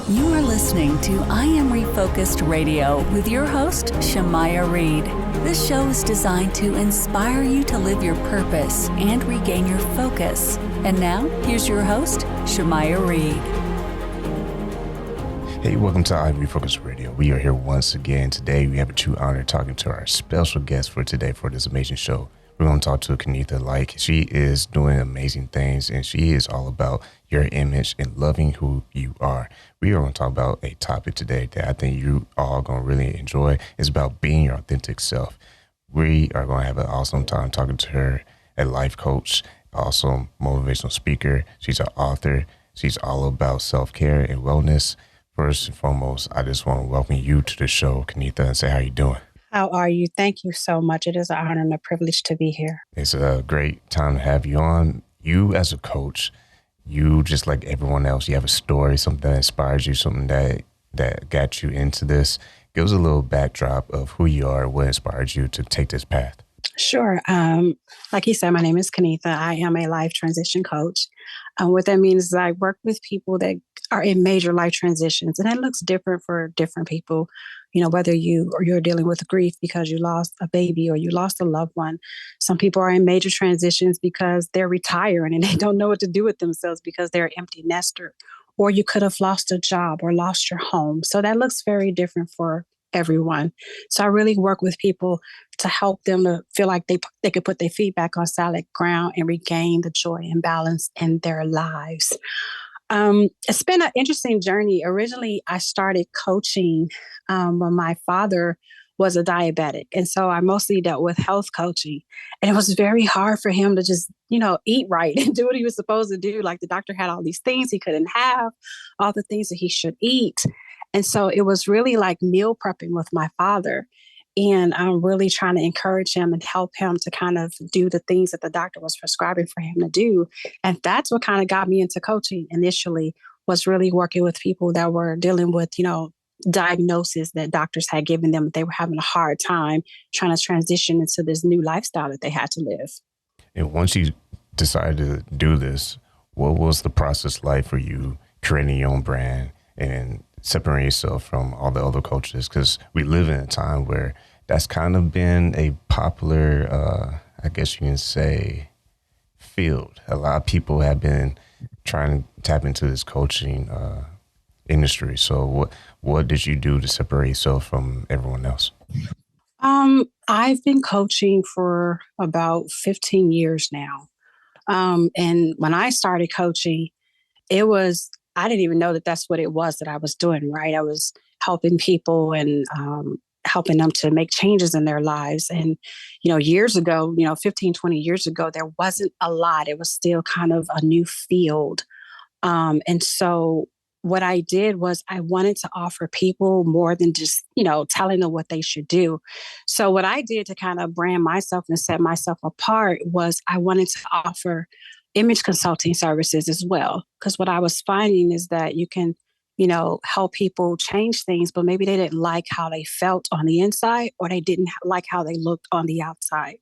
You are listening to I Am Refocused Radio with your host, Shamaya Reed. This show is designed to inspire you to live your purpose and regain your focus. And now, here's your host, Shamaya Reed. Hey, welcome to I Am Refocused Radio. We are here once again. Today, we have a true honor talking to our special guest for today for this amazing show. We're going to talk to Kanetha Lyke. She is doing amazing things, and she is all about your image and loving who you are. We are going to talk about a topic today that I think you all going to really enjoy. It's about being your authentic self. We are going to have an awesome time talking to her, a life coach, also motivational speaker. She's an author. She's all about self-care and wellness. First and foremost, I just want to welcome you to the show, Kanetha, and say how you doing. How are you? Thank you so much. It is an honor and a privilege to be here. It's a great time to have you on. You as a coach, you just like everyone else, you have a story, something that inspires you, something that got you into this. Give us a little backdrop of who you are, what inspired you to take this path. Sure. Like you said, my name is Kanetha. I am a life transition coach. What that means is I work with people that are in major life transitions, and that looks different for different people. You know, whether you're dealing with grief because you lost a baby or you lost a loved one. Some people are in major transitions because they're retiring and they don't know what to do with themselves because they're an empty nester, or you could have lost a job or lost your home. So that looks very different for everyone. So I really work with people to help them to feel like they could put their feet back on solid ground and regain the joy and balance in their lives. It's been an interesting journey. Originally, I started coaching when my father was a diabetic. And so I mostly dealt with health coaching. And it was very hard for him to just, eat right and do what he was supposed to do. Like the doctor had all these things he couldn't have, all the things that he should eat. And so it was really like meal prepping with my father. And I'm really trying to encourage him and help him to kind of do the things that the doctor was prescribing for him to do. And that's what kind of got me into coaching initially, was really working with people that were dealing with, diagnoses that doctors had given them. They were having a hard time trying to transition into this new lifestyle that they had to live. And once you decided to do this, what was the process like for you creating your own brand and separating yourself from all the other coaches? Because we live in a time where that's kind of been a popular, I guess you can say, field. A lot of people have been trying to tap into this coaching industry. So what did you do to separate yourself from everyone else? I've been coaching for about 15 years now. And when I started coaching, I didn't even know that that's what it was that I was doing, right? I was helping people and helping them to make changes in their lives. And, years ago, 15, 20 years ago, there wasn't a lot. It was still kind of a new field. And so what I did was I wanted to offer people more than just, telling them what they should do. So what I did to kind of brand myself and set myself apart was I wanted to offer image consulting services as well. Because what I was finding is that you can, help people change things, but maybe they didn't like how they felt on the inside, or they didn't like how they looked on the outside.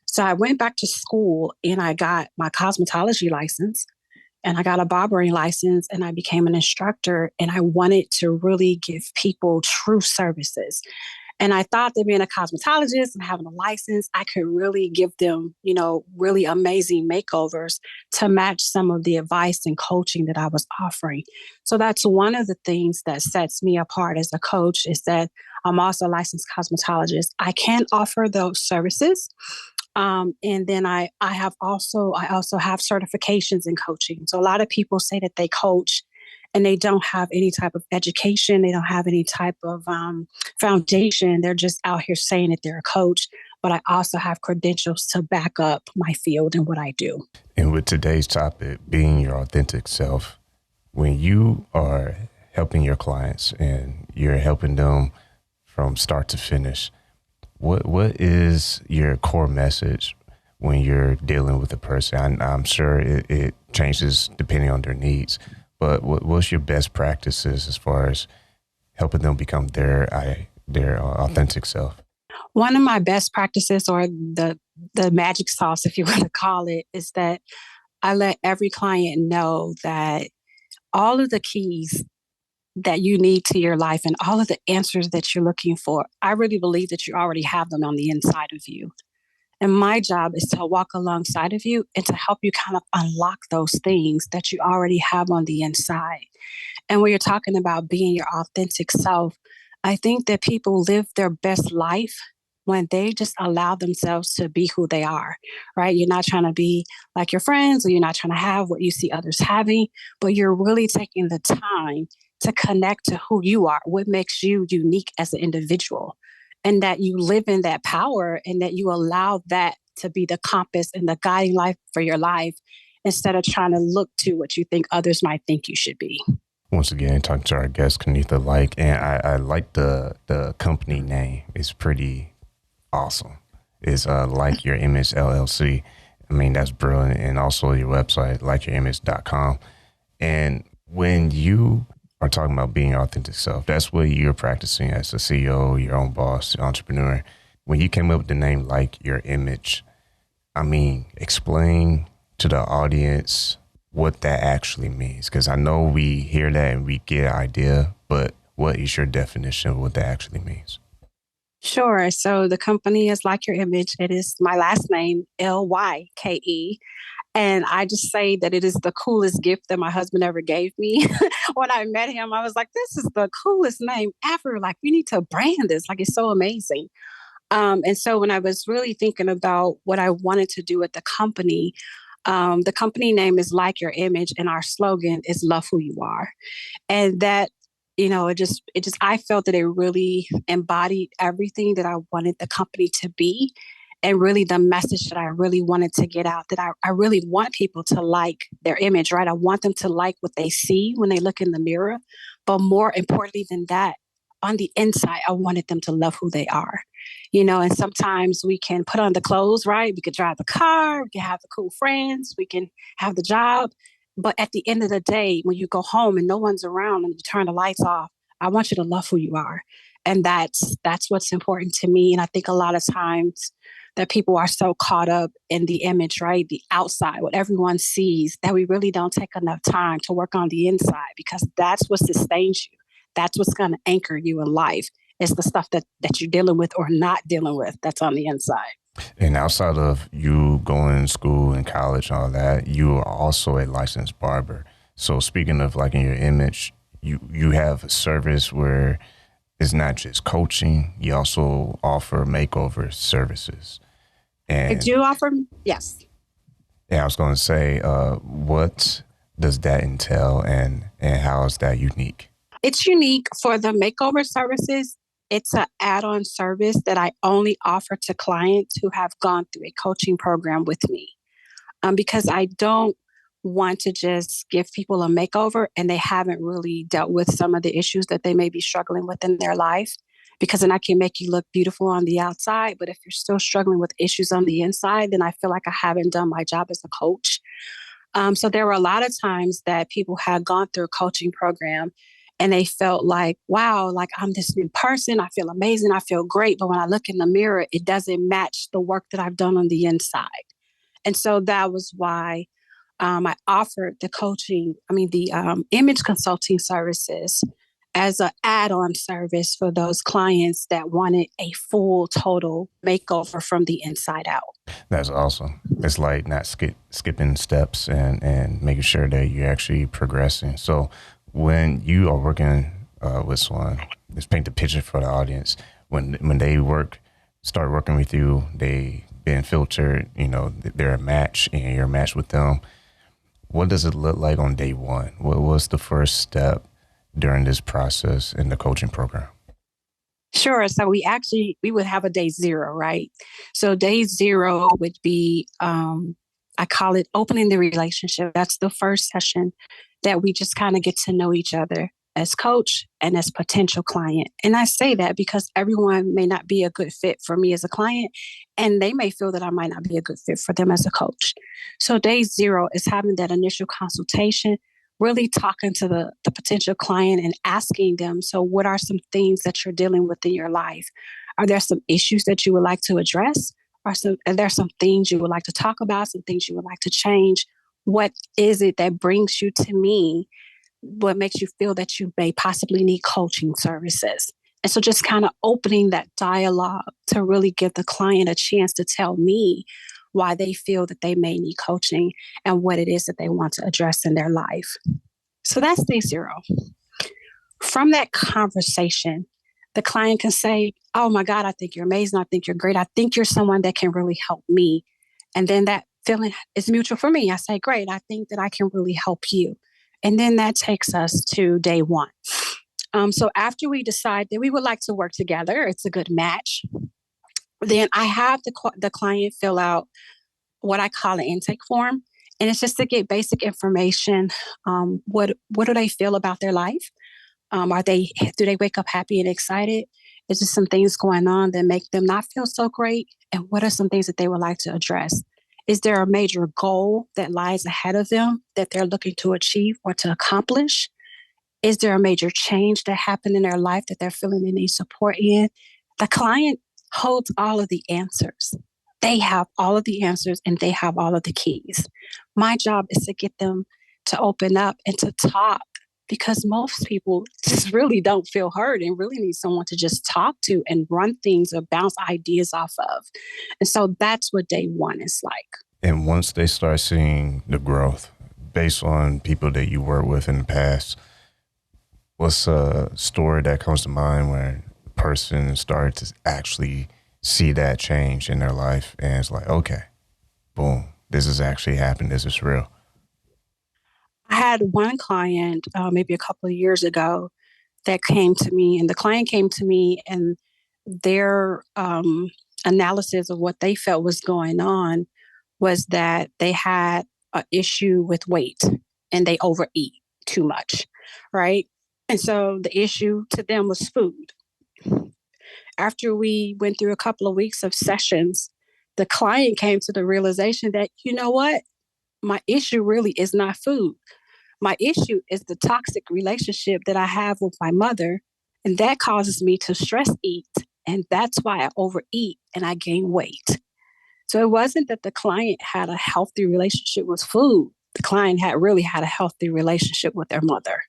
So I went back to school and I got my cosmetology license and I got a barbering license and I became an instructor, and I wanted to really give people true services. And I thought that being a cosmetologist and having a license, I could really give them, really amazing makeovers to match some of the advice and coaching that I was offering. So that's one of the things that sets me apart as a coach, is that I'm also a licensed cosmetologist. I can offer those services. And then I also have certifications in coaching. So a lot of people say that they coach and they don't have any type of education. They don't have any type of foundation. They're just out here saying that they're a coach. But I also have credentials to back up my field and what I do. And with today's topic, being your authentic self, when you are helping your clients and you're helping them from start to finish, what is your core message when you're dealing with a person? I'm sure it changes depending on their needs. But what's your best practices as far as helping them become their authentic self? One of my best practices, or the magic sauce, if you want to call it, is that I let every client know that all of the keys that you need to your life and all of the answers that you're looking for, I really believe that you already have them on the inside of you. And my job is to walk alongside of you and to help you kind of unlock those things that you already have on the inside. And when you're talking about being your authentic self, I think that people live their best life when they just allow themselves to be who they are, right? You're not trying to be like your friends, or you're not trying to have what you see others having, but you're really taking the time to connect to who you are, what makes you unique as an individual, and that you live in that power and that you allow that to be the compass and the guiding light for your life instead of trying to look to what you think others might think you should be. Once again, talking to our guest, Kanetha Lyke, and I like the company name. It's pretty awesome. It's Lyke Your Image LLC. I mean, that's brilliant. And also your website, likeYourImage.com. And when you are talking about being your authentic self, that's what you're practicing as a CEO, your own boss, entrepreneur. When you came up with the name Lyke Your Image, I mean, explain to the audience what that actually means. Because I know we hear that and we get an idea, but what is your definition of what that actually means? Sure. So the company is Lyke Your Image. It is my last name, Lyke. And I just say that it is the coolest gift that my husband ever gave me. When I met him, I was like, this is the coolest name ever. Like, you need to brand this. Like, it's so amazing. And so when I was really thinking about what I wanted to do at the company name is Lyke Your Image, and our slogan is Love Who You Are. And that, I felt that it really embodied everything that I wanted the company to be, and really the message that I really wanted to get out, that I really want people to like their image, right? I want them to like what they see when they look in the mirror. But more importantly than that, on the inside, I wanted them to love who they are. And sometimes we can put on the clothes, right? We could drive the car, we can have the cool friends, we can have the job. But at the end of the day, when you go home and no one's around and you turn the lights off, I want you to love who you are. And that's what's important to me. And I think a lot of times that people are so caught up in the image, right? The outside, what everyone sees, that we really don't take enough time to work on the inside, because that's what sustains you. That's what's going to anchor you in life. It's the stuff that you're dealing with or not dealing with that's on the inside. And outside of you going to school and college and all that, you are also a licensed barber. So speaking of like in your image, you have a service where it's not just coaching, you also offer makeover services. And I do offer, yes. Yeah, I was going to say, what does that entail, and how is that unique? It's unique for the makeover services. It's an add-on service that I only offer to clients who have gone through a coaching program with me, because I don't want to just give people a makeover and they haven't really dealt with some of the issues that they may be struggling with in their life, because then I can make you look beautiful on the outside. But if you're still struggling with issues on the inside, then I feel like I haven't done my job as a coach. So there were a lot of times that people had gone through a coaching program and they felt like, wow, like I'm this new person. I feel amazing. I feel great. But when I look in the mirror, it doesn't match the work that I've done on the inside. And so that was why I offered the image consulting services as an add-on service for those clients that wanted a full, total makeover from the inside out. That's awesome. It's like not skipping steps and making sure that you're actually progressing. So when you are working with someone, let's paint the picture for the audience. When they start working with you, they been filtered, they're a match and you're a match with them. What does it look like on day one? What was the first step during this process in the coaching program? Sure. So we would have a day zero, right? So day zero would be, I call it opening the relationship. That's the first session that we just kind of get to know each other as coach and as potential client. And I say that because everyone may not be a good fit for me as a client, and they may feel that I might not be a good fit for them as a coach. So day zero is having that initial consultation, really talking to the potential client and asking them, so what are some things that you're dealing with in your life? Are there some issues that you would like to address? Are there some things you would like to talk about, some things you would like to change? What is it that brings you to me what makes you feel that you may possibly need coaching services. And so just kind of opening that dialogue to really give the client a chance to tell me why they feel that they may need coaching and what it is that they want to address in their life. So that's day zero. From that conversation, the client can say, oh my God, I think you're amazing. I think you're great. I think you're someone that can really help me. And then that feeling is mutual for me. I say, great, I think that I can really help you. And then that takes us to day one. So after we decide that we would like to work together, it's a good match, then I have the client fill out what I call an intake form. And it's just to get basic information. What do they feel about their life? Do they wake up happy and excited? Is there some things going on that make them not feel so great? And what are some things that they would like to address? Is there a major goal that lies ahead of them that they're looking to achieve or to accomplish? Is there a major change that happened in their life that they're feeling they need support in? The client holds all of the answers. They have all of the answers and they have all of the keys. My job is to get them to open up and to talk, because most people just really don't feel heard and really need someone to just talk to and run things or bounce ideas off of. And so that's what day one is like. And once they start seeing the growth based on people that you worked with in the past, what's a story that comes to mind where a person started to actually see that change in their life and it's like, okay, boom, this is actually happening. This is real. I had one client maybe a couple of years ago that came to me, and the client came to me and their analysis of what they felt was going on was that they had an issue with weight and they overeat too much, right? And so the issue to them was food. After we went through a couple of weeks of sessions, the client came to the realization that, you know what? My issue really is not food. My issue is the toxic relationship that I have with my mother, and that causes me to stress eat. And that's why I overeat and I gain weight. So it wasn't that the client had a healthy relationship with food. The client really had a healthy relationship with their mother.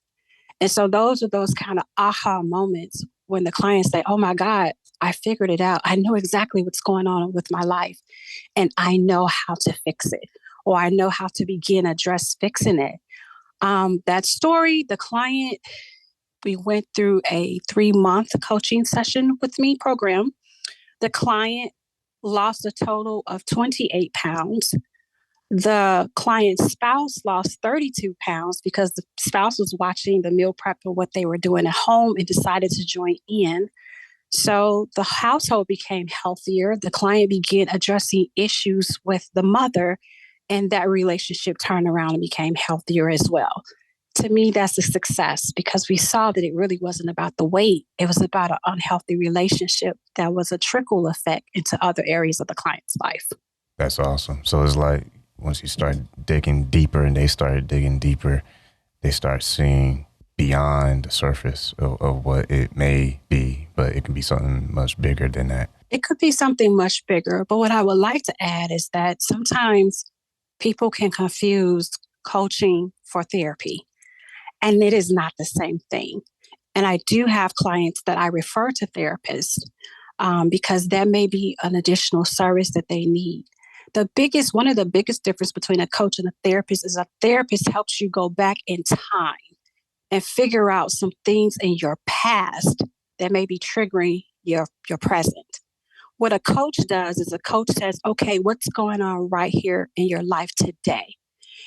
And so those are those kind of aha moments when the clients say, oh my God, I figured it out. I know exactly what's going on with my life and I know how to fix it, or I know how to begin address fixing it. That story, the client, we went through a 3-month coaching session with me program. The client lost a total of 28 pounds. The client's spouse lost 32 pounds because the spouse was watching the meal prep of what they were doing at home and decided to join in. So the household became healthier. The client began addressing issues with the mother, and that relationship turned around and became healthier as well. To me, that's a success because we saw that it really wasn't about the weight. It was about an unhealthy relationship that was a trickle effect into other areas of the client's life. That's awesome. So it's like once you start digging deeper and they started digging deeper, they start seeing beyond the surface of what it may be, but it can be something much bigger than that. It could be something much bigger. But what I would like to add is that sometimes people can confuse coaching for therapy, and it is not the same thing. And I do have clients that I refer to therapists because that may be an additional service that they need. One of the biggest difference between a coach and a therapist is a therapist helps you go back in time and figure out some things in your past that may be triggering your present. What a coach does is a coach says, okay, what's going on right here in your life today?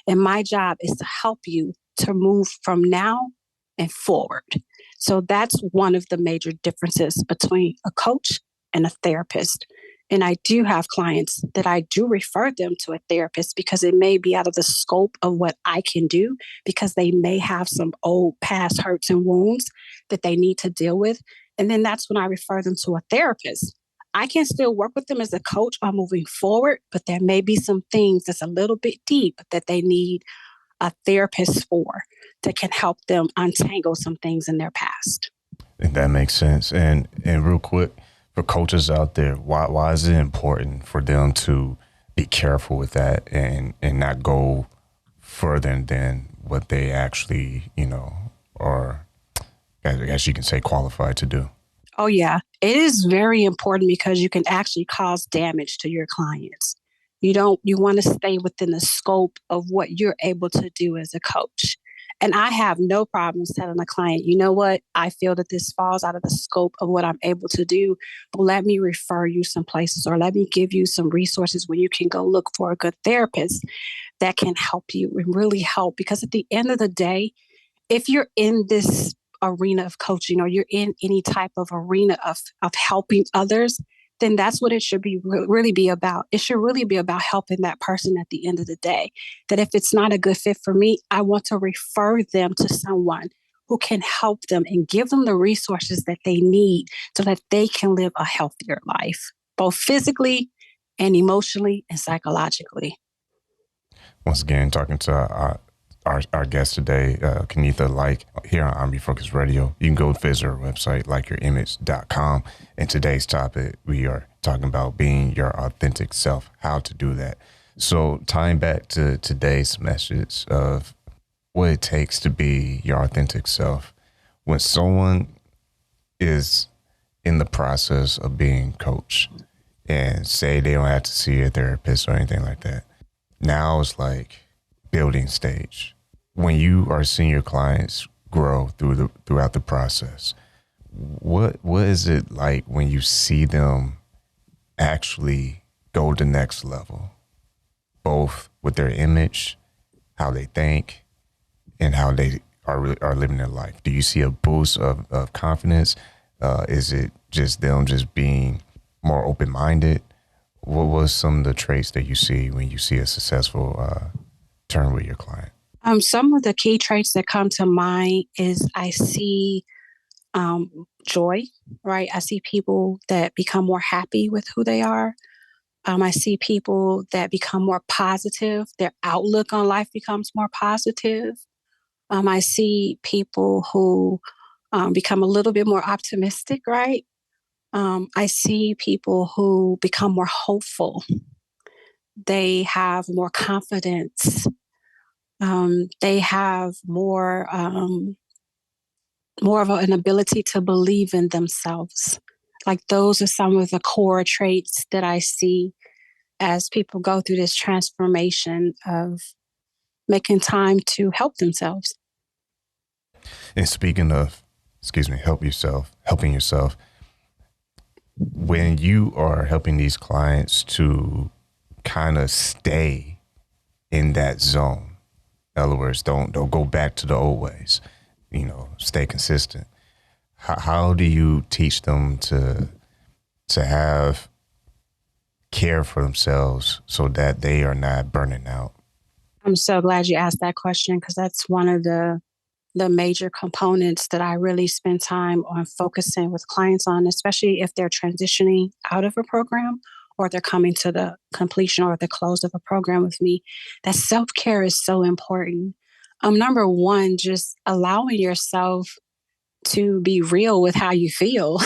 And my job is to help you to move from now and forward. So that's one of the major differences between a coach and a therapist. And I do have clients that I do refer them to a therapist because it may be out of the scope of what I can do, because they may have some old past hurts and wounds that they need to deal with. And then that's when I refer them to a therapist. I can still work with them as a coach on moving forward, but there may be some things that's a little bit deep that they need a therapist for that can help them untangle some things in their past. And that makes sense. And real quick, for coaches out there, why is it important for them to be careful with that and not go further than what they actually, are, I guess you can say, qualified to do. Oh, yeah. It is very important because you can actually cause damage to your clients. You want to stay within the scope of what you're able to do as a coach. And I have no problems telling a client, you know what, I feel that this falls out of the scope of what I'm able to do, but let me refer you some places or let me give you some resources where you can go look for a good therapist that can help you and really help. Because at the end of the day, if you're in this arena of coaching or you're in any type of arena of helping others, then that's what it should be really be about. It should really be about helping that person at the end of the day. That if it's not a good fit for me, I want to refer them to someone who can help them and give them the resources that they need so that they can live a healthier life, both physically and emotionally and psychologically. Once again, talking to our guest today, Kanetha Lyke, here on Refocus Radio. You can go visit our website, likeyourimage.com. And today's topic, we are talking about being your authentic self, how to do that. So tying back to today's message of what it takes to be your authentic self, when someone is in the process of being coached and say they don't have to see a therapist or anything like that, now it's like building stage. When you are seeing your clients grow throughout the process, what is it like when you see them actually go to the next level, both with their image, how they think, and how they are living their life? Do you see a boost of confidence? Is it just them just being more open-minded? What was some of the traits that you see when you see a successful turn with your client? Some of the key traits that come to mind is I see joy, right? I see people that become more happy with who they are. I see people that become more positive. Their outlook on life becomes more positive. I see people who become a little bit more optimistic, right? I see people who become more hopeful. They have more confidence. They have more of an ability to believe in themselves. Like those are some of the core traits that I see as people go through this transformation of making time to help themselves. And speaking of, helping yourself, when you are helping these clients to kind of stay in that zone, in other words, don't go back to the old ways, stay consistent. How do you teach them to have care for themselves so that they are not burning out? I'm so glad you asked that question because that's one of the major components that I really spend time on focusing with clients on, especially if they're transitioning out of a program or they're coming to the completion or the close of a program with me. That self-care is so important. Number one, just allowing yourself to be real with how you feel.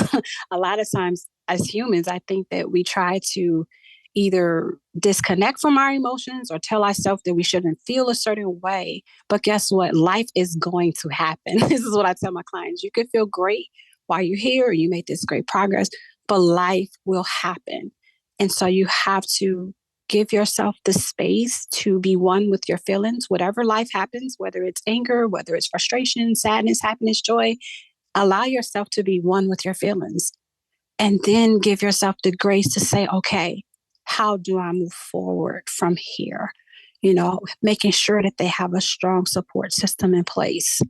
A lot of times as humans, I think that we try to either disconnect from our emotions or tell ourselves that we shouldn't feel a certain way. But guess what? Life is going to happen. This is what I tell my clients. You could feel great while you're here, or you make this great progress, but life will happen. And so you have to give yourself the space to be one with your feelings, whatever life happens, whether it's anger, whether it's frustration, sadness, happiness, joy, allow yourself to be one with your feelings. And then give yourself the grace to say, okay, how do I move forward from here? Making sure that they have a strong support system in place,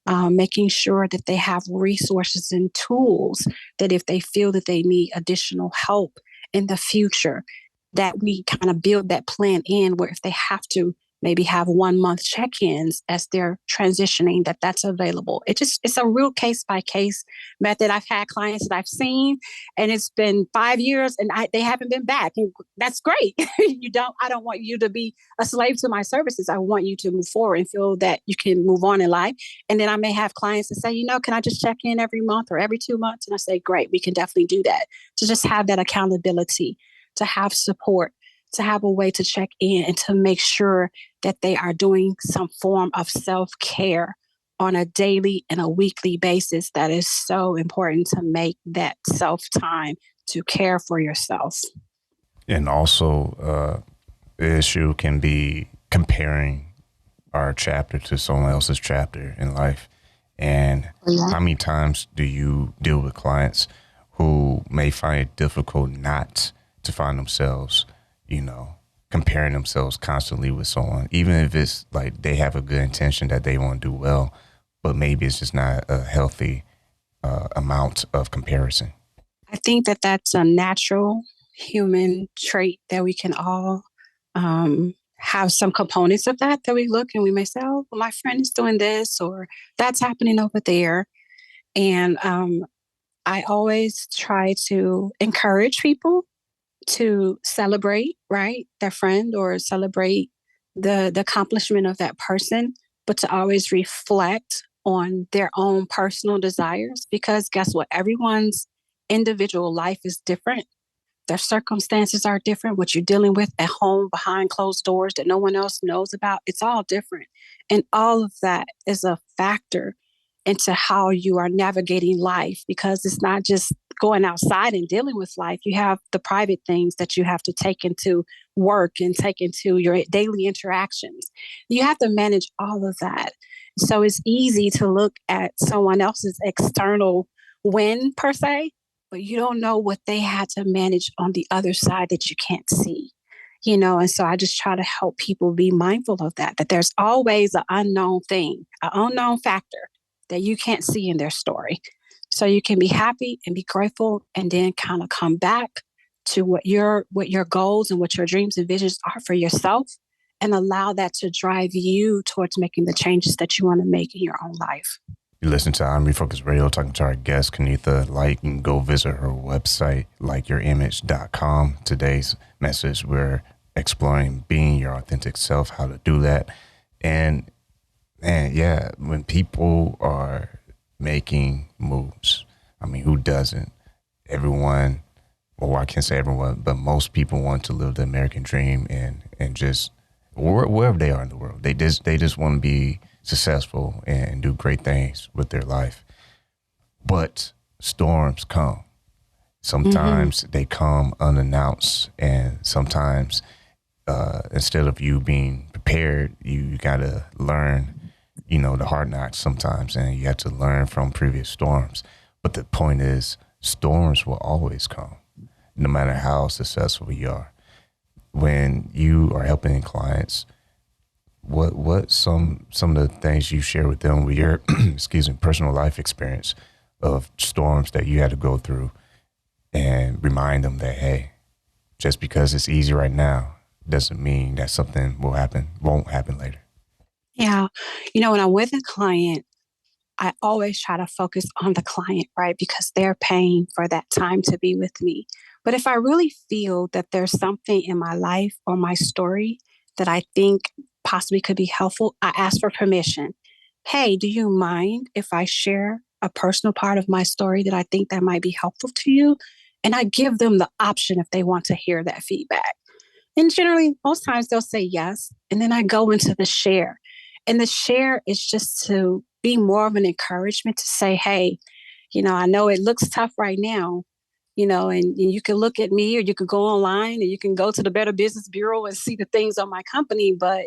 making sure that they have resources and tools that if they feel that they need additional help in the future, that we kind of build that plan in where if they have to maybe have 1 month check-ins as they're transitioning, that's available. It's a real case by case method. I've had clients that I've seen and it's been 5 years and they haven't been back. And that's great. I don't want you to be a slave to my services. I want you to move forward and feel that you can move on in life. And then I may have clients that say, can I just check in every month or every 2 months? And I say, great, we can definitely do that. To just have that accountability, to have support, to have a way to check in and to make sure that they are doing some form of self-care on a daily and a weekly basis. That is so important to make that self-time to care for yourself. And also, the issue can be comparing our chapter to someone else's chapter in life. And how many times do you deal with clients who may find it difficult not to find themselves, comparing themselves constantly with someone, even if it's like they have a good intention that they want to do well, but maybe it's just not a healthy amount of comparison? I think that that's a natural human trait that we can all have some components of that we look and we may say, oh, well, my friend is doing this or that's happening over there. And I always try to encourage people to celebrate, right, their friend or celebrate the accomplishment of that person, but to always reflect on their own personal desires, because guess what? Everyone's individual life is different. Their circumstances are different. What you're dealing with at home behind closed doors that no one else knows about, it's all different. And all of that is a factor into how you are navigating life, because it's not just going outside and dealing with life. You have the private things that you have to take into work and take into your daily interactions. You have to manage all of that. So it's easy to look at someone else's external win per se, but you don't know what they had to manage on the other side that you can't see. And so I just try to help people be mindful of that there's always an unknown thing, an unknown factor that you can't see in their story. So you can be happy and be grateful and then kind of come back to what your goals and what your dreams and visions are for yourself, and allow that to drive you towards making the changes that you want to make in your own life. You listen to I'm Refocused Radio, talking to our guest, Kanetha Lyke. You can go visit her website, likeYourImage.com. Today's message, we're exploring being your authentic self, how to do that. And yeah, when people are making moves, I mean, who doesn't? Everyone, or I can't say everyone, but most people want to live the American dream and just wherever they are in the world. They just want to be successful and do great things with their life. But storms come. Sometimes they come unannounced, and sometimes instead of you being prepared, you got to learn, the hard knocks sometimes, and you have to learn from previous storms. But the point is, storms will always come, no matter how successful you are. When you are helping clients, what some of the things you share with them with your personal life experience of storms that you had to go through, and remind them that, hey, just because it's easy right now doesn't mean that something won't happen later. Yeah. When I'm with a client, I always try to focus on the client, right? Because they're paying for that time to be with me. But if I really feel that there's something in my life or my story that I think possibly could be helpful, I ask for permission. Hey, do you mind if I share a personal part of my story that I think that might be helpful to you? And I give them the option if they want to hear that feedback. And generally, most times they'll say yes. And then I go into the share. And the share is just to be more of an encouragement to say, hey, I know it looks tough right now, and you can look at me, or you could go online, and you can go to the Better Business Bureau and see the things on my company, but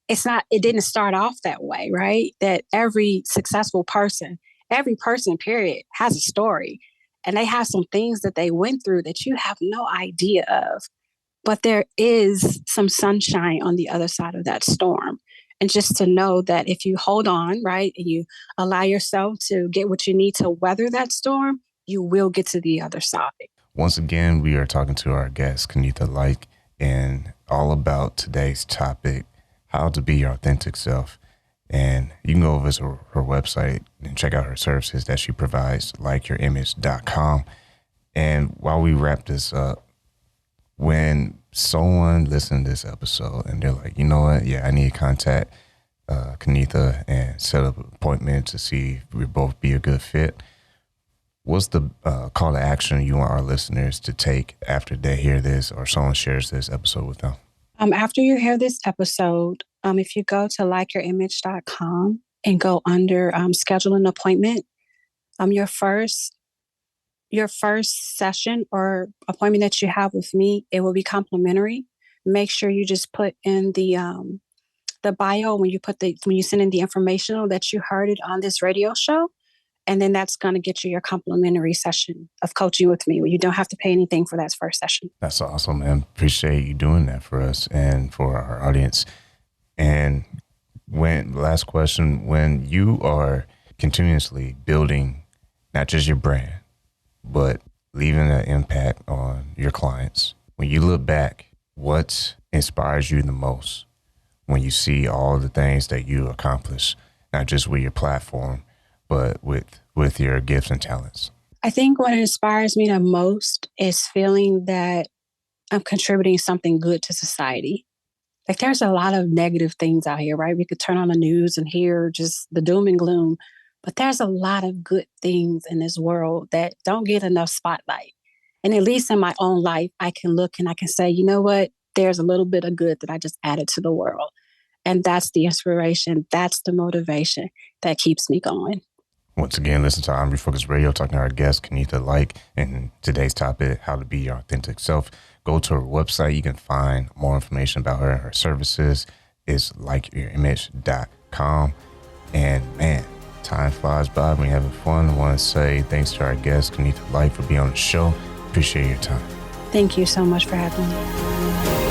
it didn't start off that way, right? That every successful person, every person, period, has a story, and they have some things that they went through that you have no idea of. But there is some sunshine on the other side of that storm. And just to know that if you hold on, right, and you allow yourself to get what you need to weather that storm, you will get to the other side. Once again, we are talking to our guest, Kanetha Lyke, and all about today's topic, how to be your authentic self. And you can go visit her website and check out her services that she provides, likeYourImage.com. And while we wrap this up, when someone listens to this episode and they're like, you know what, yeah, I need to contact Kanetha and set up an appointment to see if we both be a good fit, what's the call to action you want our listeners to take after they hear this or someone shares this episode with them? After you hear this episode, if you go to likeyourimage.com and go under schedule an appointment, your first session or appointment that you have with me, it will be complimentary. Make sure you just put in the bio when you send in the information that you heard it on this radio show. And then that's going to get you your complimentary session of coaching with me where you don't have to pay anything for that first session. That's awesome, man. Appreciate you doing that for us and for our audience. And last question, when you are continuously building not just your brand, but leaving an impact on your clients, when you look back, what inspires you the most when you see all the things that you accomplish, not just with your platform, but with your gifts and talents? I think what inspires me the most is feeling that I'm contributing something good to society. Like there's a lot of negative things out here, right? We could turn on the news and hear just the doom and gloom, but there's a lot of good things in this world that don't get enough spotlight. And at least in my own life, I can look and I can say, you know what? There's a little bit of good that I just added to the world. And that's the inspiration. That's the motivation that keeps me going. Once again, listen to I'm Refocused Radio, talking to our guest, Kanetha Lyke, and today's topic, how to be your authentic self. Go to her website. You can find more information about her and her services. It's likeyourimage.com. And man, time flies by when you're having fun. I want to say thanks to our guest, Kanetha Lyke, for being on the show. Appreciate your time. Thank you so much for having me.